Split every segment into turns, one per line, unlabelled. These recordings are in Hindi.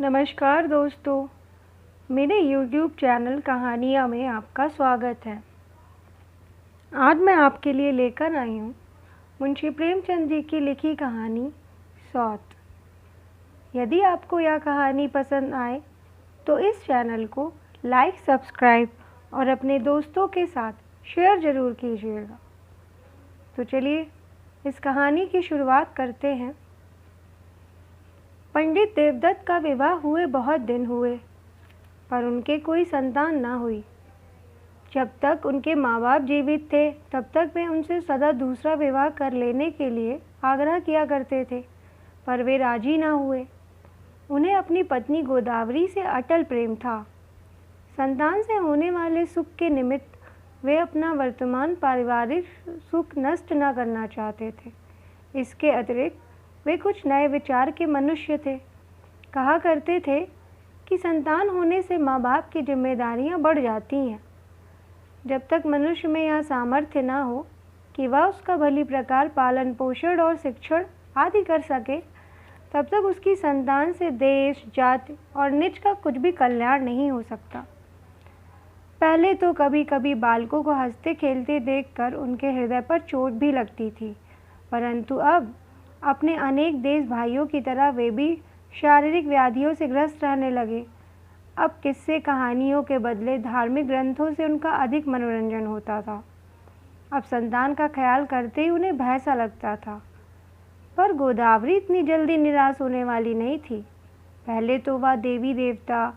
नमस्कार दोस्तों, मेरे YouTube चैनल कहानियाँ में आपका स्वागत है। आज मैं आपके लिए लेकर आई हूँ मुंशी प्रेमचंद जी की लिखी कहानी सौत। यदि आपको यह कहानी पसंद आए तो इस चैनल को लाइक, सब्सक्राइब और अपने दोस्तों के साथ शेयर ज़रूर कीजिएगा। तो चलिए इस कहानी की शुरुआत करते हैं। पंडित देवदत्त का विवाह हुए बहुत दिन हुए, पर उनके कोई संतान न हुई। जब तक उनके माँ बाप जीवित थे तब तक वे उनसे सदा दूसरा विवाह कर लेने के लिए आग्रह किया करते थे, पर वे राजी न हुए। उन्हें अपनी पत्नी गोदावरी से अटल प्रेम था। संतान से होने वाले सुख के निमित्त वे अपना वर्तमान पारिवारिक सुख नष्ट न करना चाहते थे। इसके अतिरिक्त वे कुछ नए विचार के मनुष्य थे। कहा करते थे कि संतान होने से माँ बाप की जिम्मेदारियाँ बढ़ जाती हैं। जब तक मनुष्य में यह सामर्थ्य न हो कि वह उसका भली प्रकार पालन पोषण और शिक्षण आदि कर सके, तब तक उसकी संतान से देश, जाति और निज का कुछ भी कल्याण नहीं हो सकता। पहले तो कभी कभी बालकों को हंसते खेलते देखकर उनके हृदय पर चोट भी लगती थी, परंतु अब अपने अनेक देश भाइयों की तरह वे भी शारीरिक व्याधियों से ग्रस्त रहने लगे। अब किस्से कहानियों के बदले धार्मिक ग्रंथों से उनका अधिक मनोरंजन होता था। अब संतान का ख्याल करते ही उन्हें भय सा लगता था। पर गोदावरी इतनी जल्दी निराश होने वाली नहीं थी। पहले तो वह देवी देवता,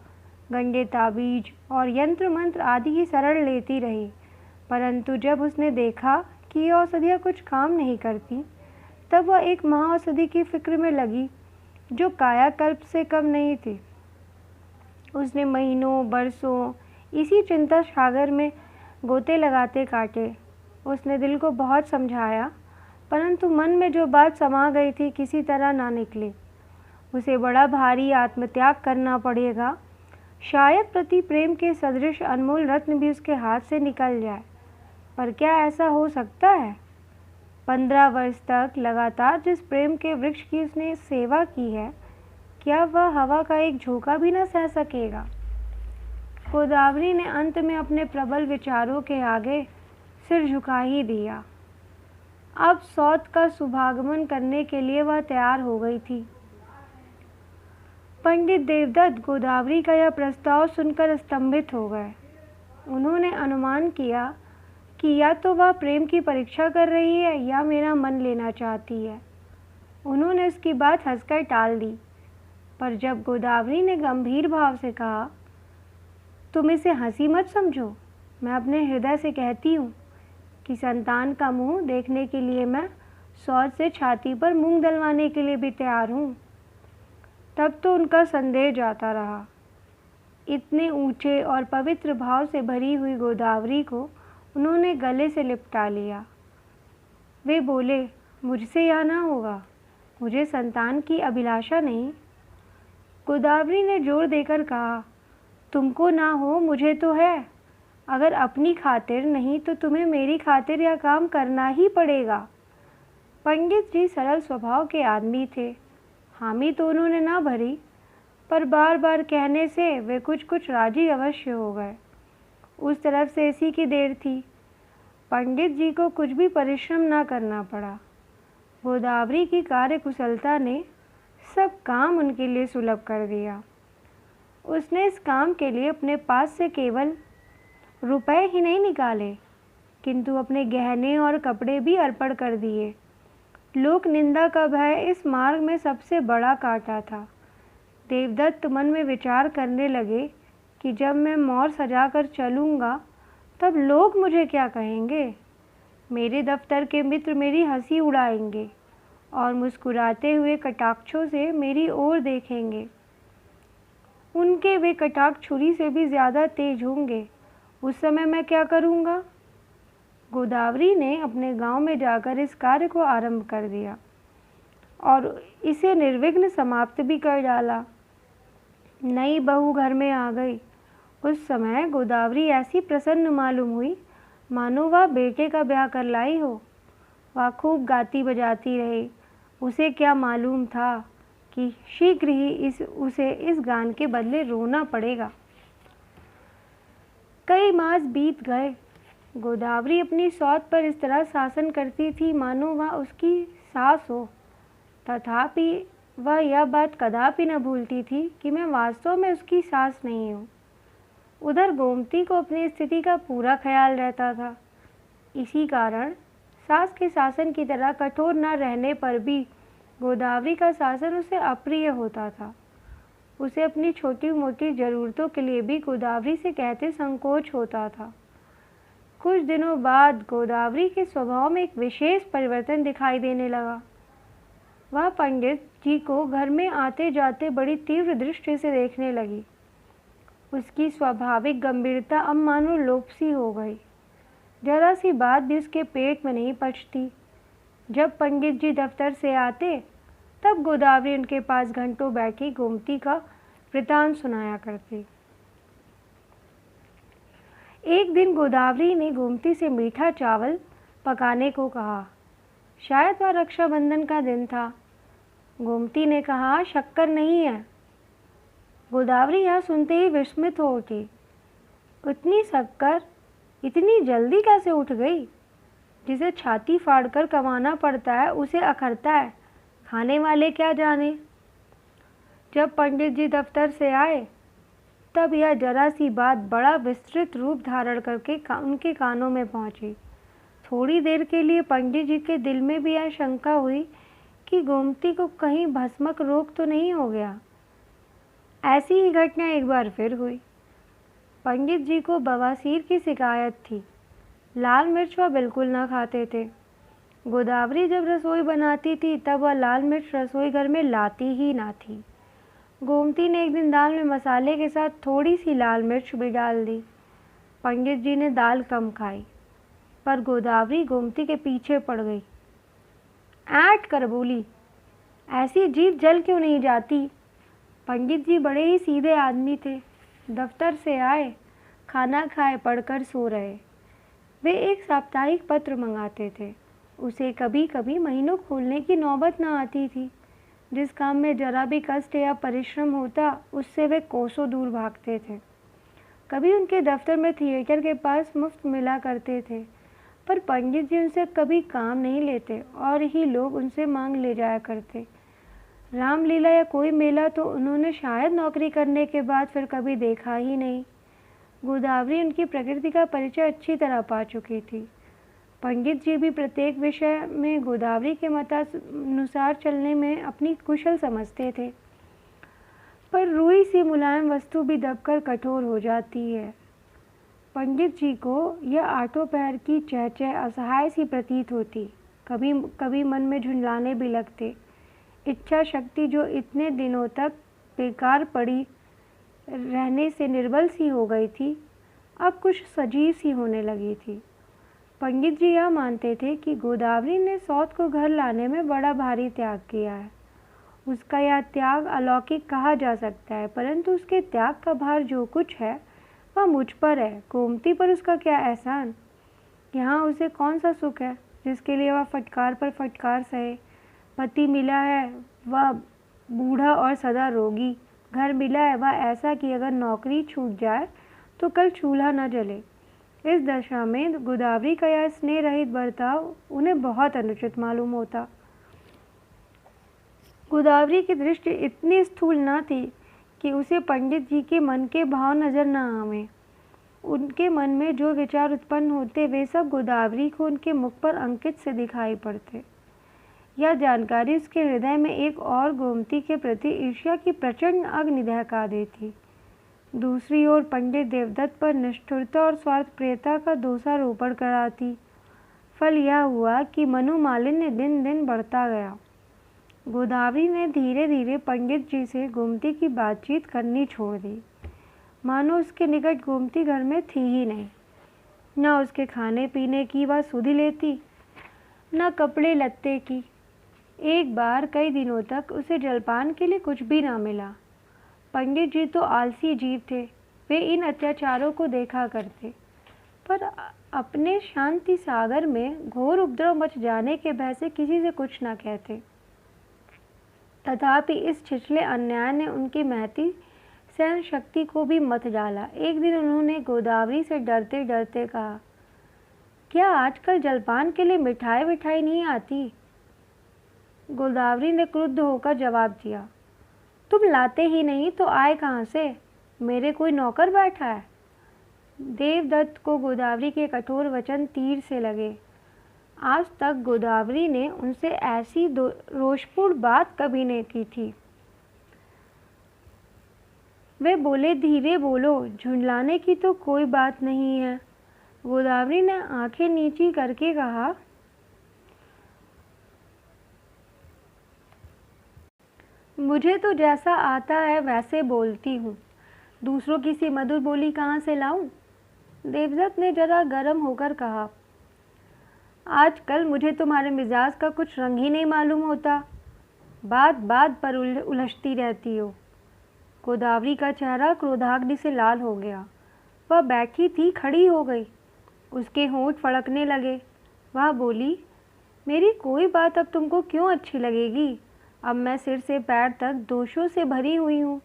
गंडे ताबीज और यंत्र मंत्र आदि ही शरण लेती रही, परंतु जब उसने देखा कि ये औषधियाँ कुछ काम नहीं करती, तब वह एक महाऔषधि की फिक्र में लगी जो कायाकल्प से कम नहीं थी। उसने महीनों बरसों इसी चिंता सागर में गोते लगाते काटे। उसने दिल को बहुत समझाया, परंतु मन में जो बात समा गई थी किसी तरह ना निकली। उसे बड़ा भारी आत्मत्याग करना पड़ेगा। शायद प्रति प्रेम के सदृश अनमोल रत्न भी उसके हाथ से निकल जाए। पर क्या ऐसा हो सकता है? 15 वर्ष तक लगातार जिस प्रेम के वृक्ष की उसने सेवा की है, क्या वह हवा का एक झोंका भी न सह सकेगा? गोदावरी ने अंत में अपने प्रबल विचारों के आगे सिर झुका ही दिया। अब सौत का शुभागमन करने के लिए वह तैयार हो गई थी। पंडित देवदत्त गोदावरी का यह प्रस्ताव सुनकर स्तंभित हो गए। उन्होंने अनुमान किया कि या तो वह प्रेम की परीक्षा कर रही है या मेरा मन लेना चाहती है। उन्होंने उसकी बात हंसकर टाल दी, पर जब गोदावरी ने गंभीर भाव से कहा, तुम इसे हंसी मत समझो, मैं अपने हृदय से कहती हूँ कि संतान का मुंह देखने के लिए मैं सौत से छाती पर मूंग दलवाने के लिए भी तैयार हूँ। तब तो उनका संदेह जाता रहा। इतने ऊंचे और पवित्र भाव से भरी हुई गोदावरी को उन्होंने गले से लिपटा लिया। वे बोले, मुझसे यह ना होगा, मुझे संतान की अभिलाषा नहीं। गोदावरी ने जोर देकर कहा, तुमको ना हो, मुझे तो है। अगर अपनी खातिर नहीं तो तुम्हें मेरी खातिर यह काम करना ही पड़ेगा। पंडित जी सरल स्वभाव के आदमी थे। हामी तो उन्होंने ना भरी, पर बार बार कहने से वे कुछ कुछ राजी अवश्य हो गए। उस तरफ से इसी की देर थी। पंडित जी को कुछ भी परिश्रम न करना पड़ा। गोदावरी की कार्यकुशलता ने सब काम उनके लिए सुलभ कर दिया। उसने इस काम के लिए अपने पास से केवल रुपए ही नहीं निकाले, किंतु अपने गहने और कपड़े भी अर्पण कर दिए। लोक निंदा का भय इस मार्ग में सबसे बड़ा कांटा था। देवदत्त मन में विचार करने लगे कि जब मैं मोर सजाकर चलूँगा तब लोग मुझे क्या कहेंगे। मेरे दफ्तर के मित्र मेरी हंसी उड़ाएंगे और मुस्कुराते हुए कटाक्षों से मेरी ओर देखेंगे। उनके वे कटाक्ष छुरी से भी ज़्यादा तेज होंगे। उस समय मैं क्या करूँगा? गोदावरी ने अपने गांव में जाकर इस कार्य को आरंभ कर दिया और इसे निर्विघ्न समाप्त भी कर डाला। नई बहू घर में आ गई। उस समय गोदावरी ऐसी प्रसन्न मालूम हुई मानो वह बेटे का ब्याह कर लाई हो। वह खूब गाती बजाती रही। उसे क्या मालूम था कि शीघ्र ही उसे इस गान के बदले रोना पड़ेगा। कई मास बीत गए। गोदावरी अपनी सौत पर इस तरह शासन करती थी मानो वह उसकी सास हो। तथापि वह यह बात कदापि न भूलती थी कि मैं वास्तव में उसकी सास नहीं हूँ। उधर गोमती को अपनी स्थिति का पूरा ख्याल रहता था। इसी कारण सास के शासन की तरह कठोर न रहने पर भी गोदावरी का शासन उसे अप्रिय होता था। उसे अपनी छोटी मोटी ज़रूरतों के लिए भी गोदावरी से कहते संकोच होता था। कुछ दिनों बाद गोदावरी के स्वभाव में एक विशेष परिवर्तन दिखाई देने लगा। वह पंडित जी को घर में आते जाते बड़ी तीव्र दृष्टि से देखने लगी। उसकी स्वाभाविक गंभीरता अब मानो लोप सी हो गई। जरा सी बात भी उसके पेट में नहीं पचती। जब पंडित जी दफ्तर से आते तब गोदावरी उनके पास घंटों बैठी गोमती का वृतांत सुनाया करती। एक दिन गोदावरी ने गोमती से मीठा चावल पकाने को कहा। शायद वह रक्षाबंधन का दिन था। गोमती ने कहा, शक्कर नहीं है। गोदावरी यह सुनते ही विस्मित हो उठी। इतनी शक्कर इतनी जल्दी कैसे उठ गई? जिसे छाती फाड़कर कमाना पड़ता है उसे अखरता है, खाने वाले क्या जाने। जब पंडित जी दफ्तर से आए तब यह जरा सी बात बड़ा विस्तृत रूप धारण करके उनके कानों में पहुंची। थोड़ी देर के लिए पंडित जी के दिल में भी यह शंका हुई कि गोमती को कहीं भस्मक रोग तो नहीं हो गया। ऐसी ही घटना एक बार फिर हुई। पंडित जी को बवासीर की शिकायत थी। लाल मिर्च वह बिल्कुल न खाते थे। गोदावरी जब रसोई बनाती थी तब वह लाल मिर्च रसोई घर में लाती ही ना थी। गोमती ने एक दिन दाल में मसाले के साथ थोड़ी सी लाल मिर्च भी डाल दी। पंडित जी ने दाल कम खाई, पर गोदावरी गोमती के पीछे पड़ गई। ऐंठ कर बोली, ऐसी जीभ जल क्यों नहीं जाती? पंडित जी बड़े ही सीधे आदमी थे। दफ्तर से आए, खाना खाए, पढ़कर सो रहे। वे एक साप्ताहिक पत्र मंगाते थे। उसे कभी कभी महीनों खोलने की नौबत न आती थी। जिस काम में जरा भी कष्ट या परिश्रम होता उससे वे कोसों दूर भागते थे। कभी उनके दफ्तर में थिएटर के पास मुफ्त मिला करते थे, पर पंडित जी उनसे कभी काम नहीं लेते और ही लोग उनसे मांग ले जाया करते। रामलीला या कोई मेला तो उन्होंने शायद नौकरी करने के बाद फिर कभी देखा ही नहीं। गोदावरी उनकी प्रकृति का परिचय अच्छी तरह पा चुकी थी। पंडित जी भी प्रत्येक विषय में गोदावरी के मतानुसार चलने में अपनी कुशल समझते थे, पर रुई सी मुलायम वस्तु भी दबकर कठोर हो जाती है। पंडित जी को यह आठों पहर की चहचह असहाय सी प्रतीत होती। कभी कभी मन में झुंझलाने भी लगते। इच्छा शक्ति जो इतने दिनों तक बेकार पड़ी रहने से निर्बल सी हो गई थी, अब कुछ सजीव सी होने लगी थी। पंडित जी यह मानते थे कि गोदावरी ने सौत को घर लाने में बड़ा भारी त्याग किया है। उसका यह त्याग अलौकिक कहा जा सकता है, परंतु उसके त्याग का भार जो कुछ है वह मुझ पर है। गोमती पर उसका क्या एहसान? यहाँ उसे कौन सा सुख है जिसके लिए वह फटकार पर फटकार सहे? पति मिला है वह बूढ़ा और सदा रोगी। घर मिला है वह ऐसा कि अगर नौकरी छूट जाए तो कल चूल्हा न जले। इस दशा में गोदावरी का यह स्नेह रहित बर्ताव उन्हें बहुत अनुचित मालूम होता। गोदावरी की दृष्टि इतनी स्थूल न थी कि उसे पंडित जी के मन के भाव नजर न आवे। उनके मन में जो विचार उत्पन्न होते वे सब गोदावरी को उनके मुख पर अंकित से दिखाई पड़ते। यह जानकारी उसके हृदय में एक और गोमती के प्रति ईर्ष्या की प्रचंड अग्नि दहका देती। दूसरी ओर पंडित देवदत्त पर निष्ठुरता और स्वार्थप्रियता का दोषारोपण कराती। फल यह हुआ कि मनोमालिन्य दिन दिन बढ़ता गया। गोदावरी ने धीरे धीरे पंडित जी से गोमती की बातचीत करनी छोड़ दी, मानो उसके निकट गोमती घर में थी ही नहीं। न उसके खाने पीने की वह सुधि लेती, न कपड़े लत्ते की। एक बार कई दिनों तक उसे जलपान के लिए कुछ भी ना मिला। पंडित जी तो आलसी जीव थे, वे इन अत्याचारों को देखा करते, पर अपने शांति सागर में घोर उपद्रव मच जाने के भय से किसी से कुछ न कहते। तथापि इस छिछले अन्याय ने उनकी महती सहन शक्ति को भी मत डाला। एक दिन उन्होंने गोदावरी से डरते डरते कहा, क्या आजकल जलपान के लिए मिठाई विठाई नहीं आती? गोदावरी ने क्रुद्ध होकर जवाब दिया, तुम लाते ही नहीं तो आए कहाँ से? मेरे कोई नौकर बैठा है? देवदत्त को गोदावरी के कठोर वचन तीर से लगे। आज तक गोदावरी ने उनसे ऐसी रोषपूर्ण बात कभी नहीं की थी। वे बोले, धीरे बोलो, झुंझलाने की तो कोई बात नहीं है। गोदावरी ने आंखें नीची करके कहा, मुझे तो जैसा आता है वैसे बोलती हूँ, दूसरों की सी मधुर बोली कहाँ से लाऊं? देवदत्त ने जरा गर्म होकर कहा, आजकल मुझे तुम्हारे मिजाज का कुछ रंग ही नहीं मालूम होता, बात बात पर उलझती रहती हो। गोदावरी का चेहरा क्रोधाग्नि से लाल हो गया। वह बैठी थी खड़ी हो गई, उसके होंठ फड़कने लगे। वह बोली, मेरी कोई बात अब तुमको क्यों अच्छी लगेगी? अब मैं सिर से पैर तक दोषों से भरी हुई हूँ।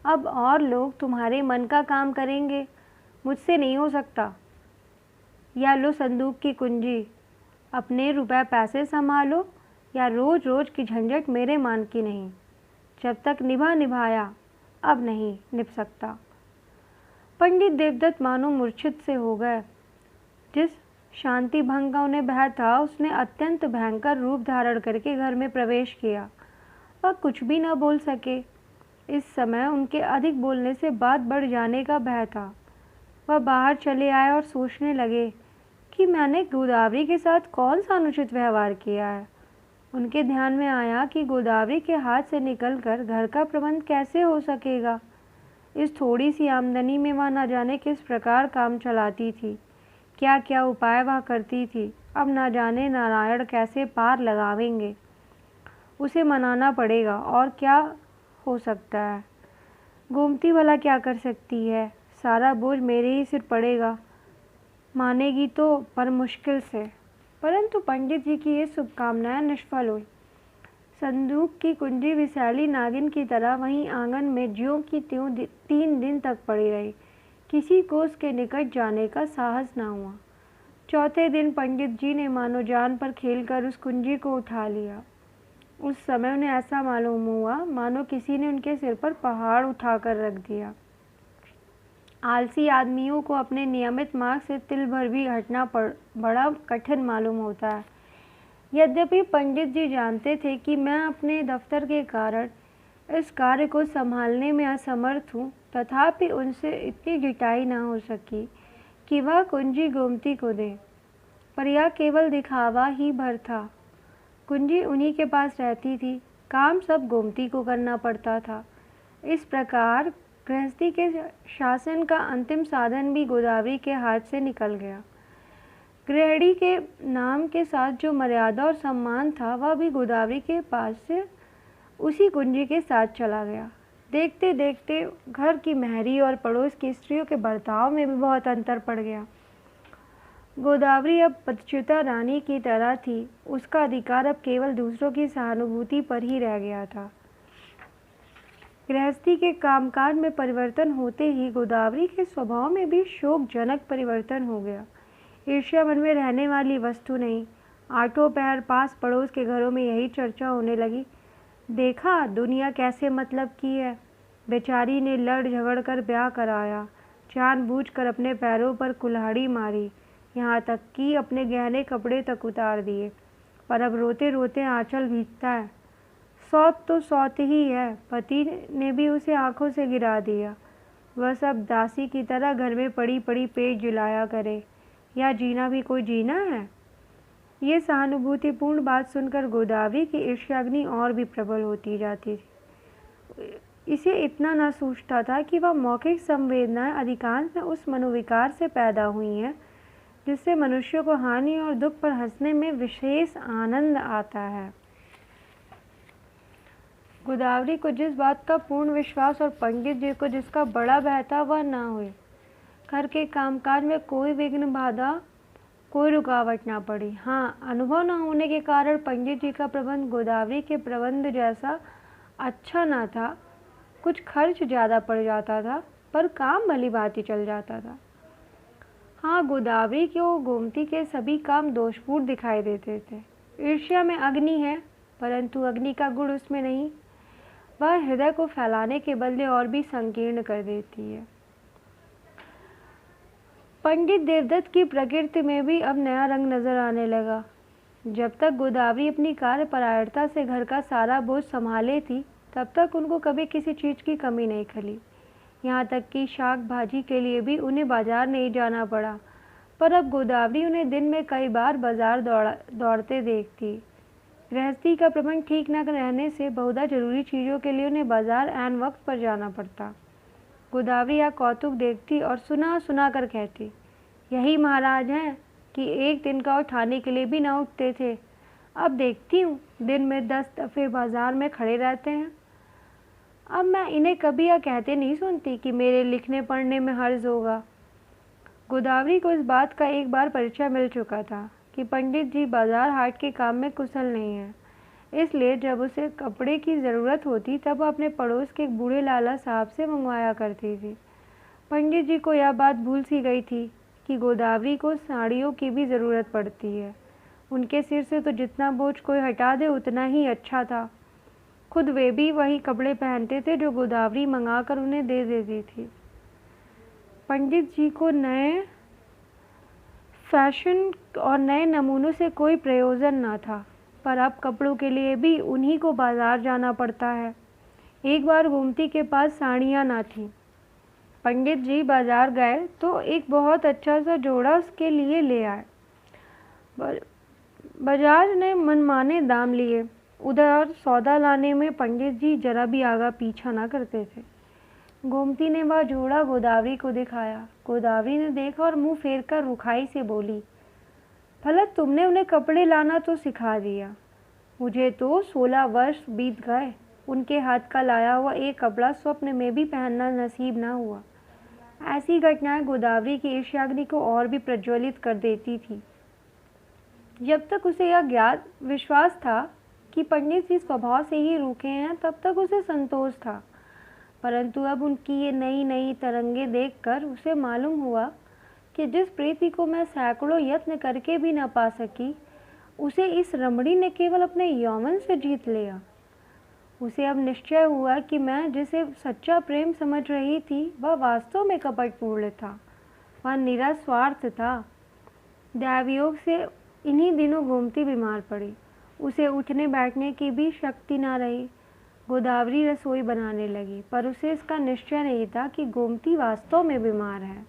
अब और लोग तुम्हारे मन का काम करेंगे, मुझसे नहीं हो सकता। या लो संदूक की कुंजी, अपने रुपए पैसे संभालो, या रोज रोज की झंझट मेरे मान की नहीं। जब तक निभाया, अब नहीं निभ सकता। पंडित देवदत्त मानो मूर्छित से हो गए। जिस शांति भंग का उन्हें भय था, उसने अत्यंत भयंकर रूप धारण करके घर में प्रवेश किया। वह कुछ भी न बोल सके। इस समय उनके अधिक बोलने से बात बढ़ जाने का भय था। वह बाहर चले आए और सोचने लगे कि मैंने गोदावरी के साथ कौन सा अनुचित व्यवहार किया है। उनके ध्यान में आया कि गोदावरी के हाथ से निकलकर घर का प्रबंध कैसे हो सकेगा। इस थोड़ी सी आमदनी में वह न जाने किस प्रकार काम चलाती थी, क्या क्या उपाय वह करती थी। अब न जाने नारायण कैसे पार लगावेंगे। उसे मनाना पड़ेगा, और क्या हो सकता है। गोमती भला क्या कर सकती है? सारा बोझ मेरे ही सिर पड़ेगा। मानेगी तो पर मुश्किल से। परंतु पंडित जी की ये शुभकामनाएं निष्फल हुई। संदूक की कुंजी विषैली नागिन की तरह वहीं आंगन में ज्यों की त्यों 3 दिन तक पड़ी रही। किसी को उसके निकट जाने का साहस न हुआ। चौथे दिन पंडित जी ने मानो जान पर खेलकर उस कुंजी को उठा लिया। उस समय उन्हें ऐसा मालूम हुआ मानो किसी ने उनके सिर पर पहाड़ उठाकर रख दिया। आलसी आदमियों को अपने नियमित मार्ग से तिल भर भी हटना बड़ा कठिन मालूम होता है। यद्यपि पंडित जी जानते थे कि मैं अपने दफ्तर के कारण इस कार्य को संभालने में असमर्थ हूँ, तथापि उनसे इतनी ढिठाई न हो सकी कि वह कुंजी गोमती को दे। पर यह केवल दिखावा ही भर था। कुंजी उन्हीं के पास रहती थी, काम सब गोमती को करना पड़ता था। इस प्रकार गृहस्थी के शासन का अंतिम साधन भी गोदावरी के हाथ से निकल गया। गृहिणी के नाम के साथ जो मर्यादा और सम्मान था, वह भी गोदावरी के पास से उसी कुंजी के साथ चला गया। देखते देखते घर की महरी और पड़ोस की स्त्रियों के बर्ताव में भी बहुत अंतर पड़ गया। गोदावरी अब पदच्युता रानी की तरह थी। उसका अधिकार अब केवल दूसरों की सहानुभूति पर ही रह गया था। गृहस्थी के कामकाज में परिवर्तन होते ही गोदावरी के स्वभाव में भी शोकजनक परिवर्तन हो गया। ईर्ष्या मन में रहने वाली वस्तु नहीं। आठों पहर पास पड़ोस के घरों में यही चर्चा होने लगी, देखा दुनिया कैसे मतलब की है। बेचारी ने लड़ झगड़ कर ब्याह कराया, जानबूझकर अपने पैरों पर कुल्हाड़ी मारी, यहाँ तक कि अपने गहने कपड़े तक उतार दिए। पर अब रोते रोते आंचल भीगता है। सौत तो सौत ही है, पति ने भी उसे आंखों से गिरा दिया। वह सब दासी की तरह घर में पड़ी पड़ी पेट जुलाया करे, या जीना भी कोई जीना है। ये सहानुभूतिपूर्ण बात सुनकर गोदावरी की ईर्ष्याग्नि और भी प्रबल होती जाती थी। इसे इतना न सूझता था कि वह मौखिक संवेदनाएं अधिकांश में उस मनोविकार से पैदा हुई हैं जिससे मनुष्यों को हानि और दुख पर हंसने में विशेष आनंद आता है। गोदावरी को जिस बात का पूर्ण विश्वास और पंडित जी को जिसका बड़ा भय था, वह न हुई। घर के कामकाज में कोई विघ्न बाधा, कोई रुकावट ना पड़ी। हाँ, अनुभव न होने के कारण पंडित जी का प्रबंध गोदावरी के प्रबंध जैसा अच्छा ना था, कुछ खर्च ज़्यादा पड़ जाता था, पर काम भली भांति चल जाता था। हाँ, गोदावरी को गोमती के सभी काम दोषपूर्ण दिखाई देते थे। ईर्ष्या में अग्नि है, परंतु अग्नि का गुण उसमें नहीं। वह हृदय को फैलाने के बदले और भी संकीर्ण कर देती है। पंडित देवदत्त की प्रकृति में भी अब नया रंग नजर आने लगा। जब तक गोदावरी अपनी कार्यपरायणता से घर का सारा बोझ संभाले थी, तब तक उनको कभी किसी चीज़ की कमी नहीं खली। यहाँ तक कि शाक भाजी के लिए भी उन्हें बाजार नहीं जाना पड़ा। पर अब गोदावरी उन्हें दिन में कई बार बाजार दौड़ते देखती। गृहस्थी का प्रबंध ठीक न रहने से बहुधा जरूरी चीज़ों के लिए उन्हें बाजार ऐन वक्त पर जाना पड़ता। गोदावरी यह कौतुक देखती और सुना सुना कर कहती, यही महाराज हैं कि एक दिन का उठाने के लिए भी न उठते थे। अब देखती हूँ दिन में 10 दफ़े बाजार में खड़े रहते हैं। अब मैं इन्हें कभी यह कहते नहीं सुनती कि मेरे लिखने पढ़ने में हर्ज होगा। गोदावरी को इस बात का एक बार परिचय मिल चुका था कि पंडित जी बाजार हाट के काम में कुशल नहीं हैं। इसलिए जब उसे कपड़े की ज़रूरत होती तब वह अपने पड़ोस के एक बूढ़े लाला साहब से मंगवाया करती थी। पंडित जी को यह बात भूल सी गई थी कि गोदावरी को साड़ियों की भी ज़रूरत पड़ती है। उनके सिर से तो जितना बोझ कोई हटा दे उतना ही अच्छा था। खुद वे भी वही कपड़े पहनते थे जो गोदावरी मंगाकर उन्हें दे देती थी। पंडित जी को नए फैशन और नए नमूनों से कोई प्रयोजन न था, पर अब कपड़ों के लिए भी उन्हीं को बाजार जाना पड़ता है। एक बार गोमती के पास साड़ियाँ न थीं। पंडित जी बाजार गए तो एक बहुत अच्छा सा जोड़ा उसके लिए ले आए। बजाज ने मनमाने दाम लिए। उधर सौदा लाने में पंडित जी जरा भी आगा पीछा ना करते थे। गोमती ने वह जोड़ा गोदावरी को दिखाया। गोदावरी ने देखा और मुंह फेर कर रुखाई से बोली, भला तुमने उन्हें कपड़े लाना तो सिखा दिया, मुझे तो 16 वर्ष बीत गए, उनके हाथ का लाया हुआ एक कपड़ा स्वप्न में भी पहनना नसीब ना हुआ। ऐसी घटनाएं गोदावरी की ईर्ष्याग्नि को और भी प्रज्वलित कर देती थी। जब तक उसे यह ज्ञात विश्वास था कि पंडित जी स्वभाव से ही रूखे हैं, तब तक उसे संतोष था। परंतु अब उनकी ये नई नई तरंगे देखकर उसे मालूम हुआ कि जिस प्रीति को मैं सैकड़ों यत्न करके भी न पा सकी, उसे इस रमणी ने केवल अपने यौवन से जीत लिया। उसे अब निश्चय हुआ कि मैं जिसे सच्चा प्रेम समझ रही थी वह वास्तव में कपटपूर्ण था, वह निरा स्वार्थ था। दैवयोग से इन्हीं दिनों गोमती बीमार पड़ी। उसे उठने बैठने की भी शक्ति न रही। गोदावरी रसोई बनाने लगी, पर उसे इसका निश्चय नहीं था कि गोमती वास्तव में बीमार है।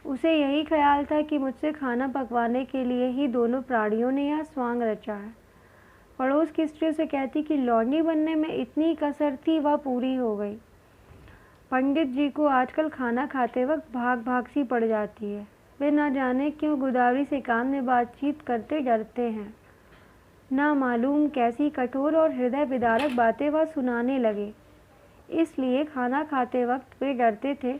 उसे यही ख्याल था कि मुझसे खाना पकवाने के लिए ही दोनों प्राणियों ने यह स्वांग रचा है। पड़ोस की स्त्री से कहती कि लौंडी बनने में इतनी कसर थी, वह पूरी हो गई। पंडित जी को आजकल खाना खाते वक्त भाग भाग सी पड़ जाती है। वे न जाने क्यों गोदावरी से कान में बातचीत करते डरते हैं। ना मालूम कैसी कठोर और हृदय विदारक बातें वह सुनाने लगे। इसलिए खाना खाते वक्त वे डरते थे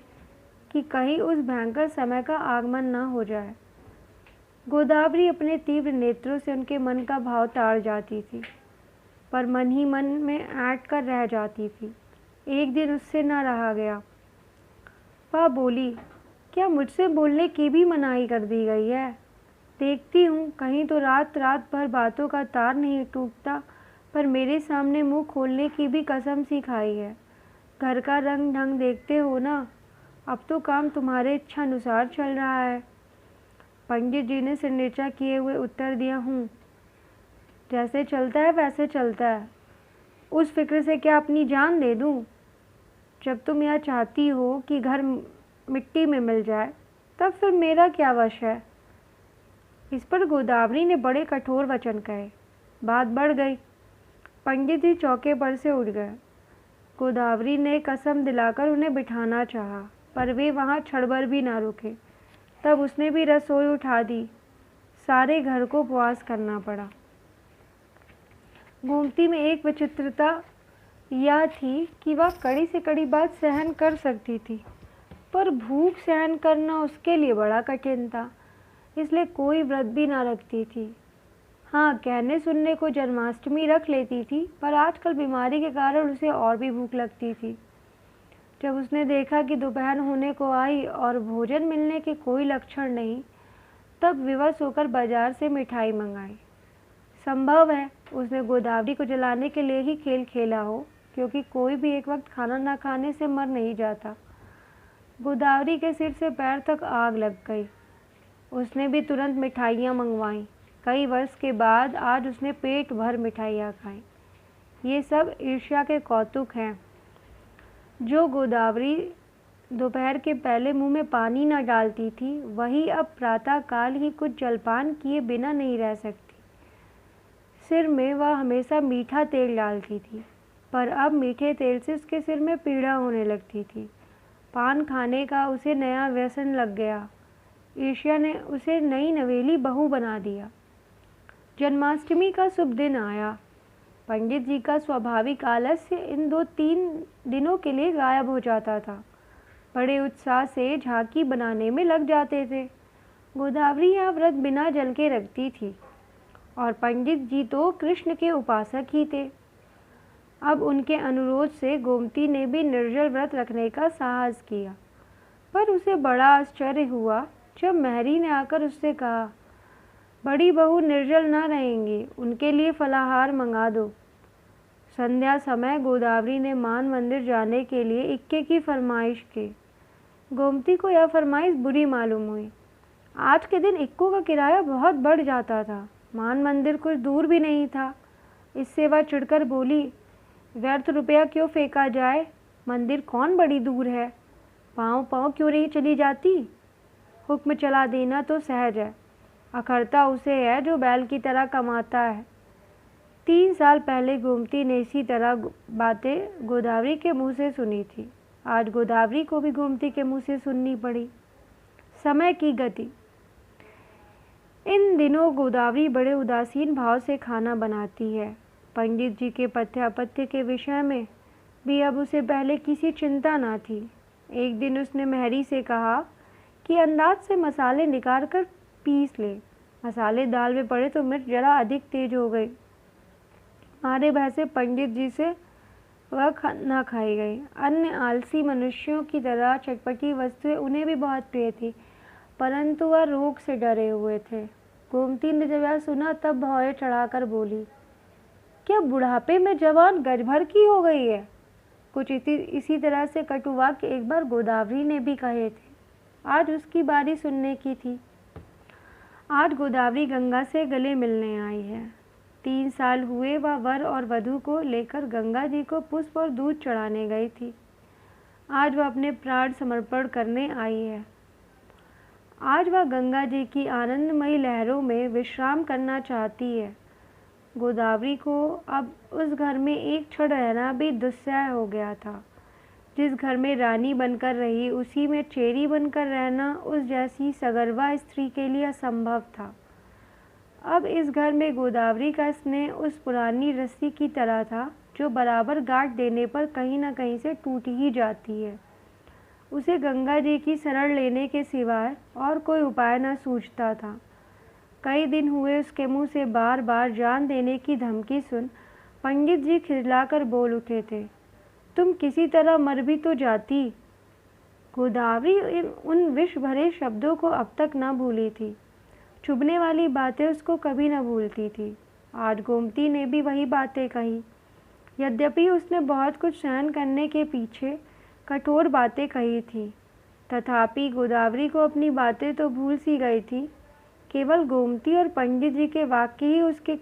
कि कहीं उस भयंकर समय का आगमन न हो जाए। गोदावरी अपने तीव्र नेत्रों से उनके मन का भाव ताड़ जाती थी, पर मन ही मन में ऐंठ कर रह जाती थी। एक दिन उससे न रहा गया। वह बोली, क्या मुझसे बोलने की भी मनाही कर दी गई है? देखती हूँ कहीं तो रात रात भर बातों का तार नहीं टूटता, पर मेरे सामने मुंह खोलने की भी कसम सी खाई है। घर का रंग ढंग देखते हो ना, अब तो काम तुम्हारे इच्छा अनुसार चल रहा है। पंडित जी ने सिर नीचा किए हुए उत्तर दिया, हूँ, जैसे चलता है वैसे चलता है। उस फिक्र से क्या अपनी जान दे दूँ? जब तुम यह चाहती हो कि घर मिट्टी में मिल जाए, तब फिर मेरा क्या वश है? इस पर गोदावरी ने बड़े कठोर वचन कहे। बात बढ़ गई। पंडित जी चौके पर से उठ गए। गोदावरी ने कसम दिलाकर उन्हें बिठाना चाहा, पर वे वहाँ क्षण भर भी ना रुके। तब उसने भी रसोई उठा दी। सारे घर को उपवास करना पड़ा। गोमती में एक विचित्रता यह थी कि वह कड़ी से कड़ी बात सहन कर सकती थी, पर भूख सहन करना उसके लिए बड़ा कठिन था। इसलिए कोई व्रत भी ना रखती थी। हाँ, कहने सुनने को जन्माष्टमी रख लेती थी, पर आजकल बीमारी के कारण उसे और भी भूख लगती थी। जब उसने देखा कि दोपहर होने को आई और भोजन मिलने के कोई लक्षण नहीं, तब विवश होकर बाजार से मिठाई मंगाई। संभव है उसने गोदावरी को जलाने के लिए ही खेल खेला हो, क्योंकि कोई भी एक वक्त खाना न खाने से मर नहीं जाता। गोदावरी के सिर से पैर तक आग लग गई। उसने भी तुरंत मिठाइयाँ मंगवाईं। कई वर्ष के बाद आज उसने पेट भर मिठाइयाँ खाईं। ये सब ईर्ष्या के कौतुक हैं। जो गोदावरी दोपहर के पहले मुंह में पानी न डालती थी, वही अब प्रातःकाल ही कुछ जलपान किए बिना नहीं रह सकती। सिर में वह हमेशा मीठा तेल डालती थी, पर अब मीठे तेल से उसके सिर में पीड़ा होने लगती थी। पान खाने का उसे नया व्यसन लग गया। ईर्ष्या ने उसे नई नवेली बहू बना दिया। जन्माष्टमी का शुभ दिन आया। पंडित जी का स्वाभाविक आलस्य इन 2-3 दिनों के लिए गायब हो जाता था। बड़े उत्साह से झांकी बनाने में लग जाते थे। गोदावरी यह व्रत बिना जल के रखती थी, और पंडित जी तो कृष्ण के उपासक ही थे। अब उनके अनुरोध से गोमती ने भी निर्जल व्रत रखने का साहस किया, पर उसे बड़ा आश्चर्य हुआ जब महरी ने आकर उससे कहा, बड़ी बहू निर्जल न रहेंगी, उनके लिए फलाहार मंगा दो। संध्या समय गोदावरी ने मान मंदिर जाने के लिए इक्के की फरमाइश की। गोमती को यह फरमाइश बुरी मालूम हुई। आज के दिन इक्कों का किराया बहुत बढ़ जाता था। मान मंदिर कुछ दूर भी नहीं था। इससे वह चिढ़कर बोली, व्यर्थ रुपया क्यों फेंका जाए, मंदिर कौन बड़ी दूर है, पाँव पाँव क्यों नहीं चली जाती। हुक्म चला देना तो सहज है, अखरता उसे है जो बैल की तरह कमाता है। 3 साल पहले गोमती ने इसी तरह बातें गोदावरी के मुंह से सुनी थी। आज गोदावरी को भी गोमती के मुंह से सुननी पड़ी। समय की गति। इन दिनों गोदावरी बड़े उदासीन भाव से खाना बनाती है। पंडित जी के पथ्यापथ्य के विषय में भी अब उसे पहले किसी चिंता ना थी। एक दिन उसने महरी से कहा कि अंदाज से मसाले निकाल कर पीस ले। मसाले दाल में पड़े तो मिर्च जरा अधिक तेज हो गई। मारे भय से पंडित जी से वह न खाई गई। अन्य आलसी मनुष्यों की तरह चटपटी वस्तुएं उन्हें भी बहुत प्रिय थी, परंतु वह रोग से डरे हुए थे। गोमती ने जब यह सुना तब भौएं चढ़ाकर बोली, क्या बुढ़ापे में जवान गज भर की हो गई है। कुछ इसी तरह से कटु वाक्य एक बार गोदावरी ने भी कहे थे। आज उसकी बारी सुनने की थी। आज गोदावरी गंगा से गले मिलने आई है। 3 साल हुए वह वर और वधू को लेकर गंगा जी को पुष्प और दूध चढ़ाने गई थी। आज वह अपने प्राण समर्पण करने आई है। आज वह गंगा जी की आनंदमयी लहरों में विश्राम करना चाहती है। गोदावरी को अब उस घर में एक क्षण रहना भी दुस्सह हो गया था। जिस घर में रानी बनकर रही, उसी में चेरी बनकर रहना उस जैसी सगर्वा स्त्री के लिए असंभव था। अब इस घर में गोदावरी का स्नेह उस पुरानी रस्सी की तरह था जो बराबर गांठ देने पर कहीं न कहीं से टूट ही जाती है। उसे गंगा जी की शरण लेने के सिवाय और कोई उपाय न सूझता था। कई दिन हुए उसके मुंह से बार बार जान देने की धमकी सुन पंडित जी खिजलाकर बोल उठे थे, तुम किसी तरह मर भी तो जाती। गोदावरी उन विष भरे शब्दों को अब तक न भूली थी। चुभने वाली बातें उसको कभी न भूलती थी। आज गोमती ने भी वही बातें कही। यद्यपि उसने बहुत कुछ सहन करने के पीछे कठोर बातें कही थी, तथापि गोदावरी को अपनी बातें तो भूल सी गई थी। केवल गोमती और पंडित जी के वाक्य ही उसके